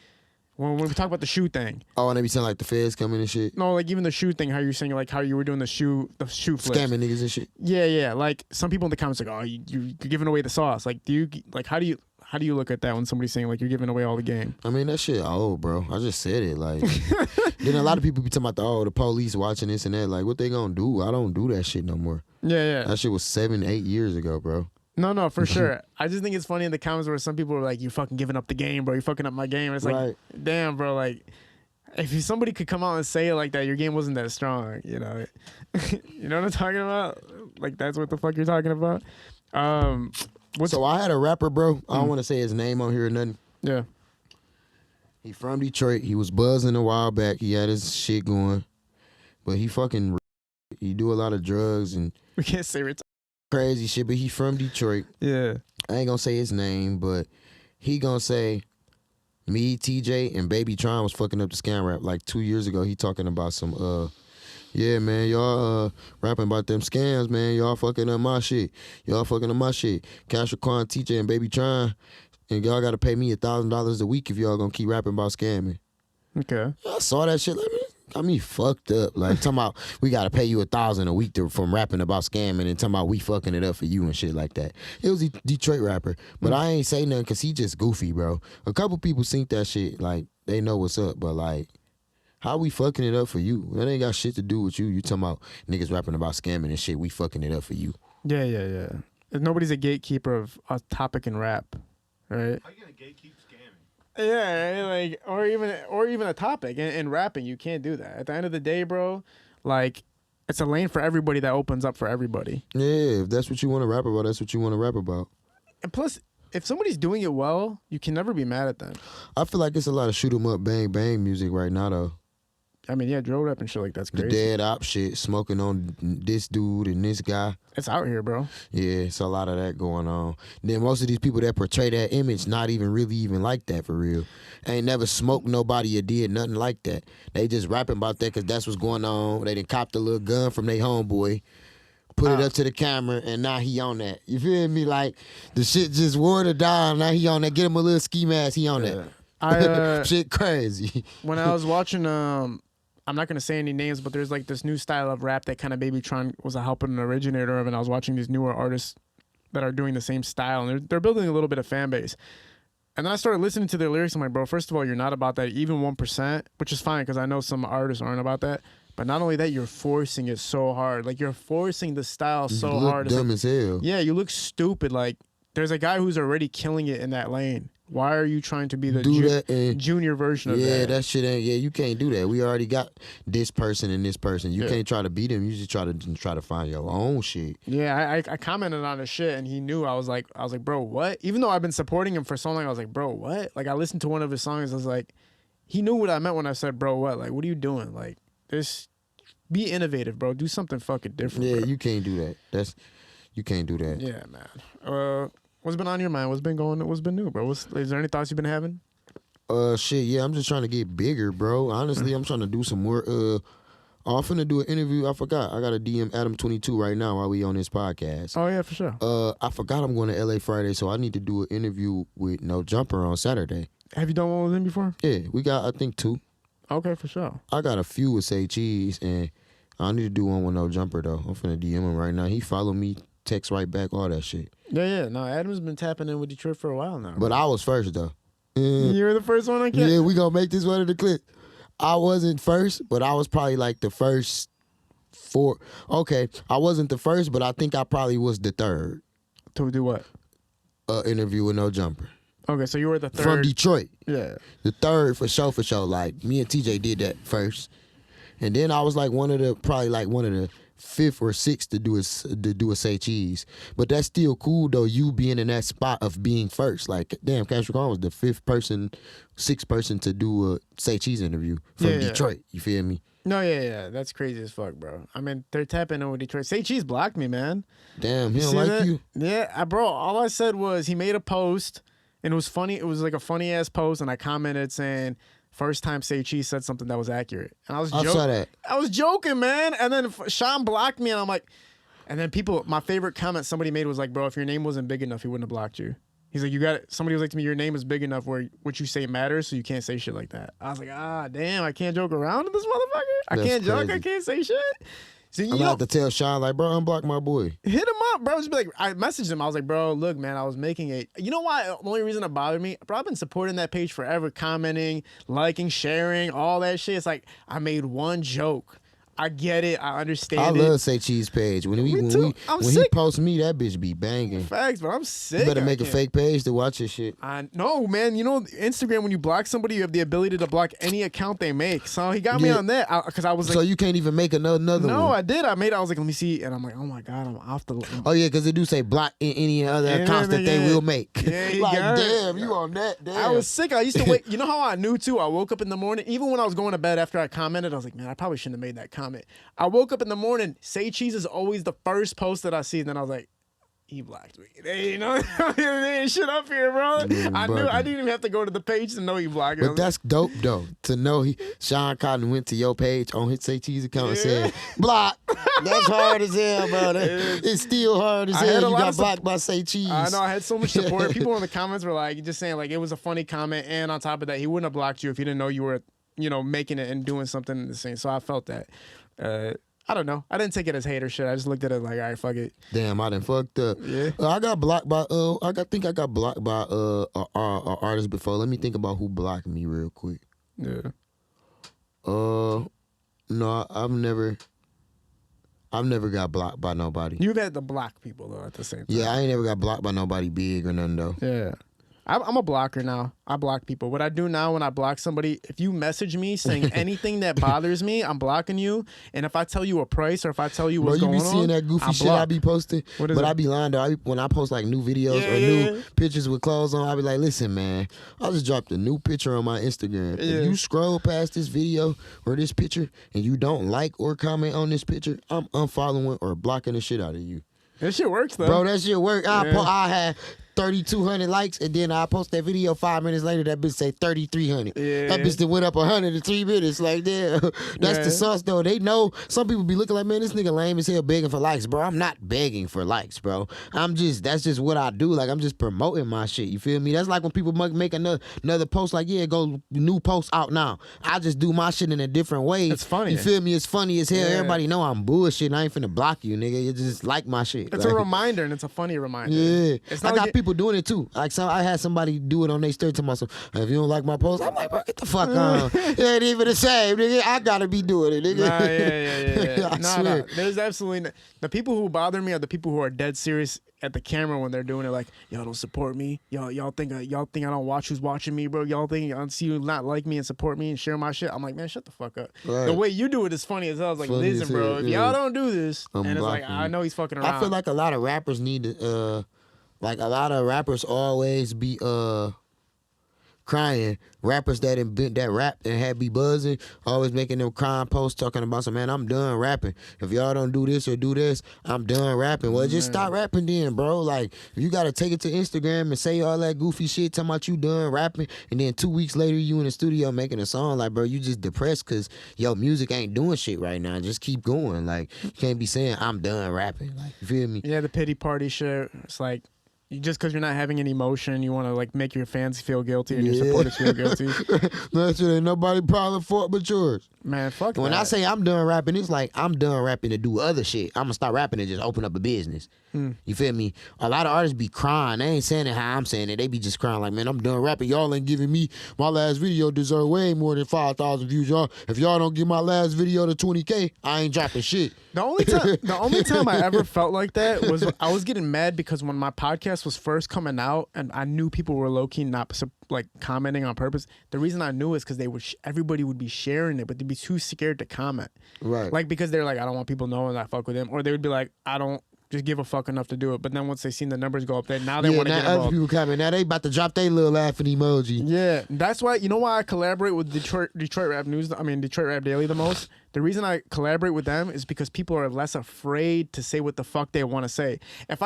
when we talk about the shoe thing. Oh, and they be saying like the feds coming and shit. No, like even the shoe thing. How you're saying like how you were doing the shoe flips. Scamming niggas and shit. Yeah. Like some people in the comments like, oh, you're giving away the sauce. Like how do you look at that when somebody's saying like you're giving away all the game? I mean, that shit old, bro. I just said it. Like, then a lot of people be talking about the police watching this and that. Like, what they gonna do? I don't do that shit no more. Yeah. That shit was 7-8 years ago, bro. No, for sure. I just think it's funny in the comments where some people are like, "You're fucking giving up the game, bro. You're fucking up my game." And it's like, right. Damn, bro. Like, if somebody could come out and say it like that, your game wasn't that strong. You know, you know what I'm talking about? Like, that's what the fuck you're talking about. So I had a rapper, bro. I don't want to say his name on here or nothing. Yeah. He from Detroit. He was buzzing a while back. He had his shit going, but he do a lot of drugs and We can't say it. crazy shit. But he from Detroit. Yeah. I ain't gonna say his name, but he gonna say me, TJ, and Baby Tron was fucking up the scam rap like 2 years ago. He talking about some yeah, man, y'all rapping about them scams, man. Y'all fucking up my shit. Kasher Quon, TJ, and Baby Tron, and y'all gotta pay me $1,000 a week if y'all gonna keep rapping about scamming. Okay. I saw that shit. Like, got me fucked up. Like, talking about we gotta pay you $1,000 a week from rapping about scamming and talking about we fucking it up for you and shit like that. It was a Detroit rapper, but I ain't say nothing because he just goofy, bro. A couple people think that shit, like, they know what's up, but like, how we fucking it up for you? That ain't got shit to do with you. You talking about niggas rapping about scamming and shit. We fucking it up for you. Yeah. Nobody's a gatekeeper of a topic in rap, right? How you gonna gatekeep scamming? Yeah, like or even a topic in rapping. You can't do that. At the end of the day, bro, like it's a lane for everybody that opens up for everybody. Yeah, if that's what you want to rap about, that's what you want to rap about. And plus, if somebody's doing it well, you can never be mad at them. I feel like it's a lot of shoot 'em up, bang bang music right now, though. I mean, yeah, drill rap and shit like that's crazy. The dead op shit, smoking on this dude and this guy. It's out here, bro. Yeah, it's a lot of that going on. Then most of these people that portray that image not even really even like that for real. Ain't never smoked nobody or did nothing like that. They just rapping about that because that's what's going on. They done copped a little gun from their homeboy, put it up to the camera, and now he on that. You feel me? Like, the shit just wore to die. Now he on that. Get him a little ski mask. He on that. Shit crazy. When I was watching, I'm not gonna say any names, but there's like this new style of rap that kind of Baby Tron was a helper and originator of, and I was watching these newer artists that are doing the same style, and they're building a little bit of fan base. And then I started listening to their lyrics. I'm like, bro, first of all, you're not about that, even 1%, which is fine because I know some artists aren't about that. But not only that, you're forcing it so hard. Like, you're forcing the style so hard. You look dumb as hell. Yeah, you look stupid. Like, there's a guy who's already killing it in that lane. Why are you trying to be the junior version of that? Yeah, that shit ain't. Yeah, you can't do that. We already got this person and this person. You can't try to beat him. You just try to find your own shit. Yeah, I commented on his shit and he knew. I was like, bro, what? Even though I've been supporting him for so long, I was like, bro, what? Like, I listened to one of his songs. I was like, he knew what I meant when I said, bro, what? Like, what are you doing? Like, be innovative, bro. Do something fucking different. Yeah, bro. you can't do that. You can't do that. Yeah, man. What's been on your mind? What's been going? What's been new, bro? Is there any thoughts you've been having? Shit, yeah, I'm just trying to get bigger, bro. Honestly, I'm trying to do some more. I'm finna do an interview. I forgot. I got to DM Adam22 right now while we on this podcast. Oh yeah, for sure. I forgot I'm going to LA Friday, so I need to do an interview with No Jumper on Saturday. Have you done one with him before? Yeah, we got, I think, 2. Okay, for sure. I got a few with Say Cheese, and I need to do one with No Jumper, though. I'm finna DM him right now. He follow me, text right back, all that shit. Yeah. No, Adam's been tapping in with Detroit for a while now. But I was first, though. You were the first one I Yeah, we gonna make this one of the clip. I wasn't first, but I was probably like the first 4. Okay, I wasn't the first, but I think I probably was the third. To do what? Interview with No Jumper. Okay, so you were the third. From Detroit. Yeah. The third for sure. Like, me and TJ did that first. And then I was like one of the 5th or 6th to do a Say Cheese. But that's still cool though, you being in that spot of being first. Like, damn, Kasher Quon was the 6th person to do a Say Cheese interview from Detroit. You feel me? No, yeah. That's crazy as fuck, bro. I mean, they're tapping in with Detroit. Say Cheese blocked me, man. Damn, he don't like that? you? Yeah, bro, all I said was he made a post and it was funny. It was like a funny ass post and I commented saying, first time Say Cheese said something that was accurate. And I saw that. I was joking, man. And then Sean blocked me and I'm like, and then my favorite comment somebody made was like, bro, if your name wasn't big enough, he wouldn't have blocked you. He's like, you got it. Somebody was like to me, your name is big enough where what you say matters, so you can't say shit like that. I was like, damn, I can't joke around with this motherfucker. I can't joke. I can't say shit. So, I'm about to tell Sean, like, bro, unblock my boy. Hit him up, bro. Just be like, I messaged him. I was like, bro, look, man, I was making it. You know why? The only reason it bothered me, bro, I've been supporting that page forever, commenting, liking, sharing, all that shit. It's like, I made one joke. I get it. I understand I love Say Cheese page. When he posts me, that bitch be banging. Facts, but I'm sick. You better make a fake page to watch your shit. No, man. You know, Instagram, when you block somebody, you have the ability to block any account they make. So he got me on that because I was like, so you can't even make another one. No, I did. I was like, let me see. And I'm like, oh my God, I'm off the... Oh, yeah, because they do say block any other accounts that they will make. Yeah, like, damn, you on that. Damn. I was sick. I used to wait. You know how I knew, too? I woke up in the morning. Even when I was going to bed after I commented, I was like, man, I probably shouldn't have made that comment. I woke up in the morning. Say Cheese is always the first post that I see. And then I was like, he blocked me. They, there ain't shit up here, bro. I didn't even have to go to the page to know he blocked me. But that's dope, though, to know Sean Cotton went to your page on his Say Cheese account and said, block. That's hard as hell, bro. It's still hard as hell. You got blocked by Say Cheese. I know. I had so much support. People in the comments were like, just saying, like, it was a funny comment. And on top of that, he wouldn't have blocked you if he didn't know you were, making it and doing something the same. So I felt that. I don't know. I didn't take it as hate or shit. I just looked at it like, all right, fuck it. Damn, I done fucked up. Yeah. I got blocked by I got blocked by a artist before. Let me think about who blocked me real quick. Yeah. No, I've never got blocked by nobody. You've had to block people though at the same time. Yeah, I ain't never got blocked by nobody big or nothing though. Yeah. I'm a blocker now. I block people. What I do now when I block somebody, if you message me saying anything that bothers me, I'm blocking you. And if I tell you a price or if I tell you what's going on, you be seeing that goofy shit I be posting? But I be lying though. When I post like new videos or new pictures with clothes on, I be like, listen, man, I just dropped a new picture on my Instagram. Yeah. If you scroll past this video or this picture and you don't like or comment on this picture, I'm unfollowing or blocking the shit out of you. That shit works though. Bro, that shit work. I had 3,200 likes, and then I post that video 5 minutes later, that bitch say 3,300. Yeah. That bitch that went up 100 in 3 minutes. Like, damn. That's the sauce, though. They know. Some people be looking like, man, this nigga lame as hell begging for likes. Bro, I'm not begging for likes, bro. That's just what I do. Like, I'm just promoting my shit. You feel me? That's like when people make another post, like, yeah, go new post out now. I just do my shit in a different way. It's funny. You feel me? It's funny as hell. Yeah. Everybody know I'm bullshit. I ain't finna block you, nigga. You just like my shit. It's a reminder, and it's a funny reminder. Yeah. I got people doing it, too. Like, I had somebody do it on their story to myself. If you don't like my post, I'm like, bro, get the fuck on. It ain't even the same, nigga. I gotta be doing it, nigga. Yeah. I swear. No. There's absolutely the people who bother me are the people who are dead serious at the camera when they're doing it. Like, y'all don't support me. Y'all think I don't watch who's watching me, bro. Y'all see you not like me and support me and share my shit. I'm like, man, shut the fuck up. Right. The way you do it is funny as hell. I was like, listen, bro, if y'all don't do this, and it's like, I know he's fucking around. I feel like a lot of rappers need to. Like, a lot of rappers always be crying. Rappers that rap and be buzzing, always making them crying posts talking about some, man, I'm done rapping. If y'all don't do this or do this, I'm done rapping. Well, just stop rapping then, bro. Like, if you got to take it to Instagram and say all that goofy shit talking about you done rapping, and then 2 weeks later you in the studio making a song, like, bro, you just depressed because your music ain't doing shit right now. Just keep going. Like, you can't be saying, I'm done rapping. Like, you feel me? Yeah, the pity party shit. It's like, just because you're not having any emotion, you want to like make your fans feel guilty and your supporters feel guilty. That shit ain't nobody problem for it but yours. Man, fuck when that. I say I'm done rapping, it's like I'm done rapping to do other shit. I'm gonna stop rapping and just open up a business. You feel me? A lot of artists be crying. They ain't saying it how I'm saying it. They be just crying like, man, I'm done rapping. Y'all ain't giving me my last video deserve way more than 5,000 views. If y'all don't give my last video to 20K, I ain't dropping shit. The only time I ever felt like that was I was getting mad because when my podcast was first coming out and I knew people were low key not like commenting on purpose. The reason I knew is because everybody would be sharing it, but they'd be too scared to comment. Right. Like because they're like, I don't want people knowing that I fuck with them, or they would be like, I don't just give a fuck enough to do it. But then once they seen the numbers go up, now they want to get involved. Other people coming. Now they about to drop their little laughing emoji. Yeah, that's why. You know why I collaborate with Detroit Rap Detroit Rap Daily the most. The reason I collaborate with them is because people are less afraid to say what the fuck they want to say. If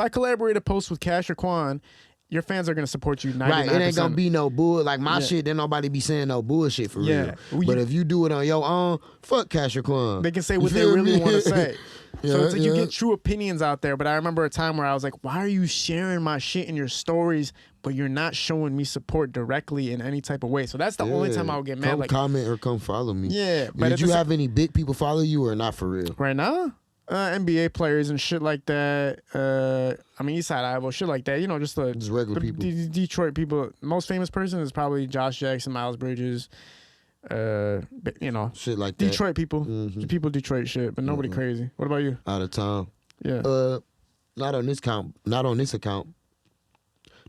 I collaborate a post with Kasher Quon, your fans are gonna support you 99%. Right, it ain't gonna be no bull. Like my shit, then nobody be saying no bullshit for real. But if you do it on your own, fuck Kasher Quon. They can say what they really want to say. So it's like you get true opinions out there. But I remember a time where I was like, why are you sharing my shit in your stories, but you're not showing me support directly in any type of way? So that's the only time I would get mad. Come like, comment or come follow me. Yeah. But did you have any big people follow you or not for real? Right now? NBA players and shit like that. I mean, Eastside Iowa, shit like that. You know, just regular people. Detroit people. Most famous person is probably Josh Jackson, Miles Bridges. You know, shit like Detroit that. people. People Detroit shit, but nobody crazy. What about you? Out of town. Yeah. Not on this account. Not on this account.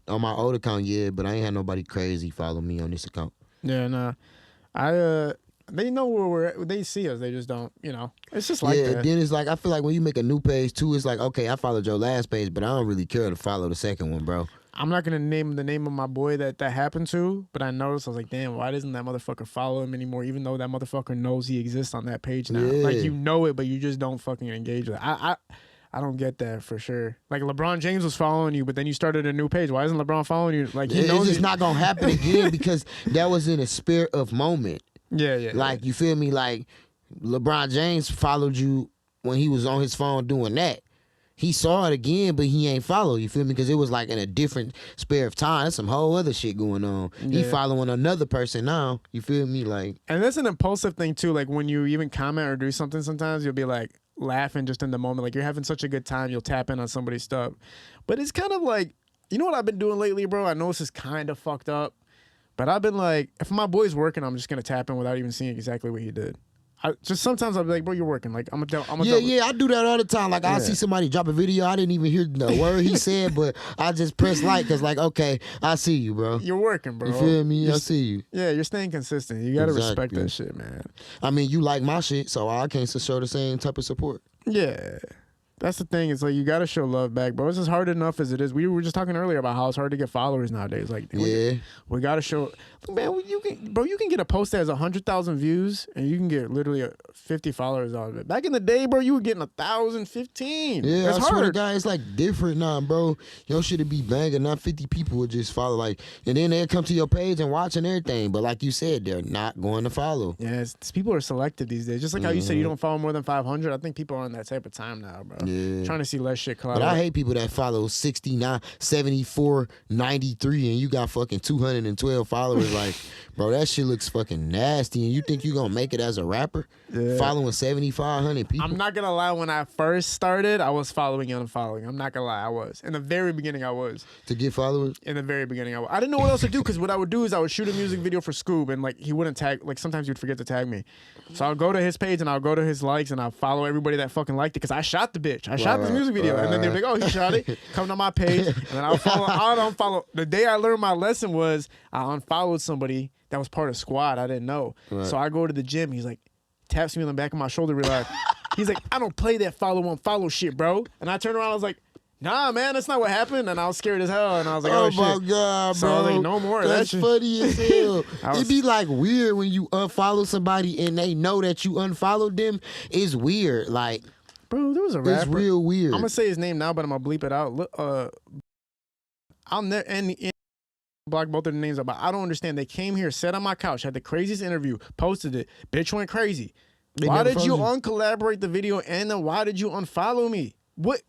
On my old account, yeah, but I ain't had nobody crazy follow me on this account. Yeah, nah. They know where we're at. They see us. They just don't, you know. It's just like that. Yeah, then it's like, I feel like when you make a new page, too, it's like, okay, I followed your last page, but I don't really care to follow the second one, bro. I'm not going to name the name of my boy that happened to, but I noticed, I was like, damn, why doesn't that motherfucker follow him anymore, even though that motherfucker knows he exists on that page now? Yeah. Like, you know it, but you just don't fucking engage with it. I don't get that for sure. Like, LeBron James was following you, but then you started a new page. Why isn't LeBron following you? Like, he knows it's just not going to happen again because that was in a spirit of moment. Yeah. Like, you feel me? Like, LeBron James followed you when he was on his phone doing that. He saw it again, but he ain't follow. You feel me? Because it was like in a different spare of time. There's some whole other shit going on. Yeah. He following another person now. You feel me? Like, and that's an impulsive thing too. Like when you even comment or do something, sometimes you'll be like laughing just in the moment. Like you're having such a good time, you'll tap in on somebody's stuff. But it's kind of like, you know what I've been doing lately, bro? I know this is kind of fucked up, but I've been like, if my boy's working, I'm just gonna tap in without even seeing exactly what he did. Just sometimes I'll be like, bro, you're working. Like I'm a yeah, I do that all the time. Like I see somebody drop a video, I didn't even hear the word he said, but I just press like, cause like, okay, I see you, bro. You're working, bro. You feel me? I see you. Yeah, you're staying consistent. You gotta respect that shit, man. I mean, you like my shit, so I can't show the same type of support. Yeah. That's the thing. It's like you gotta show love back, bro. It's just hard enough as it is. We were just talking earlier about how it's hard to get followers nowadays. Like, we gotta show. Man, you can get a post that has 100,000 views and you can get literally 50 followers out of it. Back in the day, bro, you were getting 1,000, 15. Yeah, that's I hard. swear to God, it's like different now, bro. Your shit'd be banging. Not 50 people would just follow, like, and then they'll come to your page and watch and everything. But like you said, they're not going to follow. Yeah, people are selective these days. Just like how you said you don't follow more than 500. I think people are on that type of time now, bro. Yeah. Trying to see less shit collide. But I hate people that follow 69, 74, 93, and you got fucking 212 followers. Like, bro, that shit looks fucking nasty. And you think you gonna make it as a rapper? Yeah. Following 7,500 people? I'm not gonna lie, when I first started, I was following and unfollowing. I'm not gonna lie, I was. In the very beginning, I was. To get followers? In the very beginning, I was. I didn't know what else to do, because what I would do is I would shoot a music video for Scoob, and like he wouldn't tag, like sometimes he'd forget to tag me. So I'll go to his page and I'll go to his likes and I'll follow everybody that fucking liked it, because I shot the bitch. I shot this music video. And then they're like, oh, he shot it. Come to my page. And then I'll unfollow. The day I learned my lesson was I unfollowed somebody that was part of squad. I didn't know. Right. So I go to the gym. He's like, taps me on the back of my shoulder real loud. He's like, I don't play that follow shit, bro. And I turned around. I was like, nah, man, that's not what happened. And I was scared as hell. And I was like, oh, shit. My God, so bro. I was like, no more. That's funny as hell. It'd be like weird when you unfollow somebody and they know that you unfollowed them. It's weird. Like, bro, there was a rapper. It's real weird. I'm going to say his name now, but I'm going to bleep it out. I'll never block both of the names out, but I don't understand. They came here, sat on my couch, had the craziest interview, posted it. Bitch went crazy. Why did you uncollaborate the video, and then why did you unfollow me? What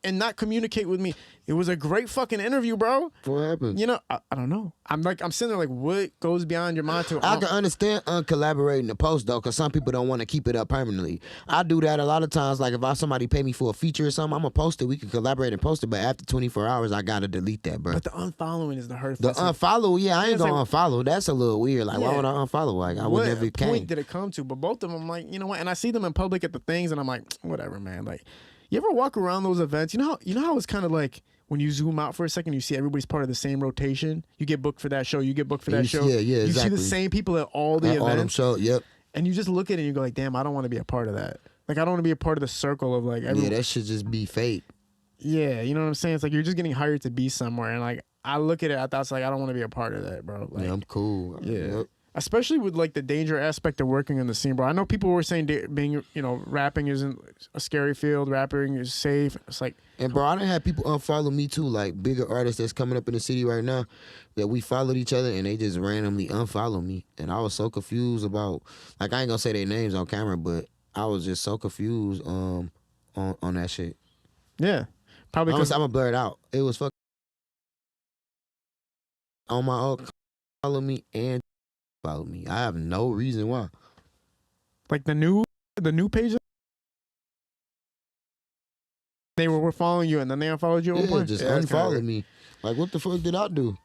and not communicate with me? It was a great fucking interview, bro. What happened? You know, I don't know. I'm sitting there like, what goes beyond your mind to? I can understand uncollaborating the post though, because some people don't want to keep it up permanently. I do that a lot of times. Like if somebody pay me for a feature or something, I'm gonna post it. We can collaborate and post it, but after 24 hours, I gotta delete that, bro. But the unfollowing is the hurtful. The unfollow, yeah, I ain't gonna unfollow. That's a little weird. Like, why would I unfollow? Like, I would never. What point did it come to? But both of them, I'm like, you know what? And I see them in public at the things, and I'm like, whatever, man. Like, you ever walk around those events? You know how it's kind of like when you zoom out for a second, you see everybody's part of the same rotation. You get booked for that show. You get booked for that show. Yeah, you exactly. see the same people at all the events. All them shows, yep. And you just look at it and you go like, damn, I don't want to be a part of that. Like, I don't want to be a part of the circle of like everyone. Yeah, that should just be fate. Yeah, you know what I'm saying? It's like you're just getting hired to be somewhere. And like, I look at it, I thought it's like, I don't want to be a part of that, bro. Like, yeah, I'm cool. Yeah. Yep. Especially with like the danger aspect of working in the scene, bro. I know people were saying being, rapping isn't a scary field. Rapping is safe. It's like, and bro, I done had people unfollow me too, like bigger artists that's coming up in the city right now that we followed each other and they just randomly unfollow me. And I was so confused about, like, I ain't gonna say their names on camera, but I was just so confused on that shit. Yeah, probably I'm because gonna blur it out. It was fucking on my own. Follow me and follow me. I have no reason why. like the new page. They were following you and then they unfollowed you at one Yeah, point? just that's kinda unfollow weird. me. Like, what the fuck did I do?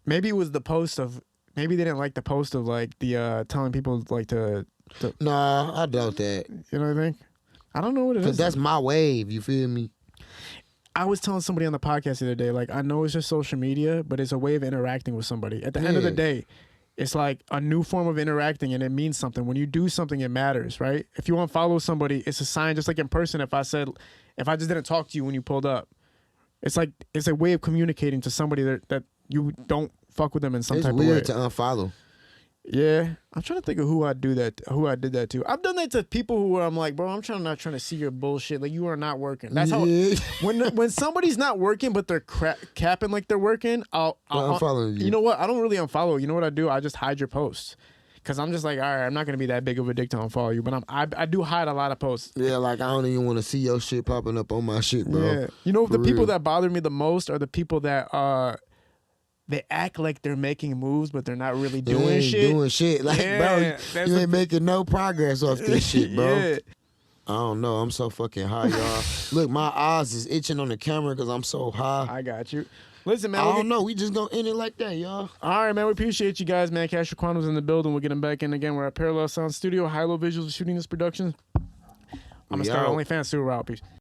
Maybe it was the post of. Maybe they didn't like the post of like the telling people like to. Nah, I doubt that. You know what I think? I don't know what it Because is. that's my wave, you feel me? I was telling somebody on the podcast the other day, like, I know it's just social media, but it's a way of interacting with somebody. At the end of the day, it's like a new form of interacting, and it means something. When you do something, it matters, right? If you unfollow somebody, it's a sign, just like in person. If I just didn't talk to you when you pulled up, it's like, it's a way of communicating to somebody that you don't fuck with them in some It's type of way. weird to unfollow. Yeah, I'm trying to think of who I did that to. I've done that to people who I'm like, bro, I'm not trying to see your bullshit. Like, you are not working. That's how when somebody's not working but they're capping like they're working, I'll unfollow you. You know what? I don't really unfollow. You know what I do? I just hide your posts. Cause I'm just like, all right, I'm not gonna be that big of a dick to unfollow you, but I do hide a lot of posts. Yeah, like I don't even want to see your shit popping up on my shit, bro. Yeah, you know, For the people real. that bother me the most are the people that they act like they're making moves, but they're not really They doing ain't shit. doing shit. Like, Yeah, bro, that's you the ain't making no progress off this shit, bro. Yeah. I don't know. I'm so fucking high, y'all. Look, my eyes is itching on the camera because I'm so high. I got you. Listen, man. I don't know. We just gonna end it like that, y'all. All right, man. We appreciate you guys, man. Kasher Quon was in the building. We'll get him back in again. We're at Parallel Sound Studio, High Low Visuals, shooting this production. I'm going to start out. OnlyFans. Super out. Peace.